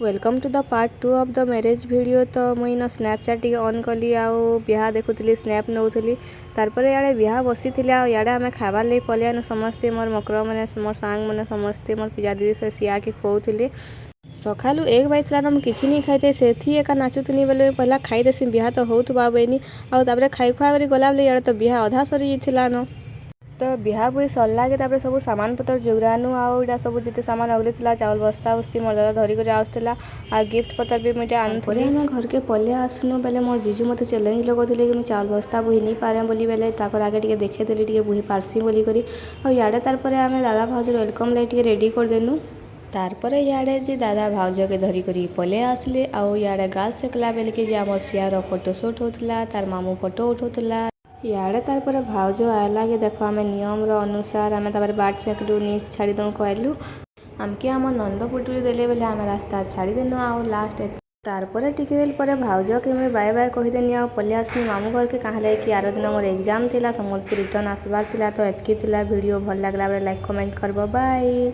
Welcome to the part 2 of the marriage video. तो मुई न स्नैपचैट टी ऑन कली आउ बिहा देखुली स्नैप नौली तार इे बिहा बसी थी आड़े आम खाबार लगे पलियानु समस्ते मोर मकर मैंने मोर सांग मैंने समस्ते मोर पिजा दीदी से सिया के खोली सकालू एक बजला ना मुझे नहीं खाई से एका नाचुनी बेले पहला खाईदेसी बिहा तो होगा बेनी आउे खाई खुआ गला बेले इे तो बिहा अधा सरी जाइला न तो बिहा बुई सरला के सब सामान पतर जोरानु आउटा सब जिते सामान अगली चाउल बस्ता बस्ती मोर दादा धरिक आसला आ गिफ्ट पतर भी मुझे आनुली आम घर के पलि आसनु बेले मोर जीजू मत चैलेंज लगौले कि चाउल बस्ता बुही नहीं पारे बोली बेले आगे टे देखेदेली बुही पार्सी बोलिकी आड़े तार आम दादा भाज वेलकम लगे रेडी करदेनु तारपर इे जे दादा भाउज के धरिक पले आसले आड़े गाल सेकला बेल कि आम सियार फोटोशूट होता तार मामू फोटो उठाऊला इे तार भाउज आला के देख आम नियम अनुसार आम बाट छेकलु नी छाड़ी दू कहलु आमके आम नंद पुटुरी देले बेले आम रास्ता छाड़देनु आउ लास्ट तारपर टिके बेल पर भाउज के मुझे बाय बाय कहीदेनी आ पलि आसनी मामू घर के कहाँ कि आर दिन मोर एग्जाम थिला समझ रिटर्न आसबार थिला तो एतकी थिला वीडियो भल लगला लाइक कमेंट करब बाय।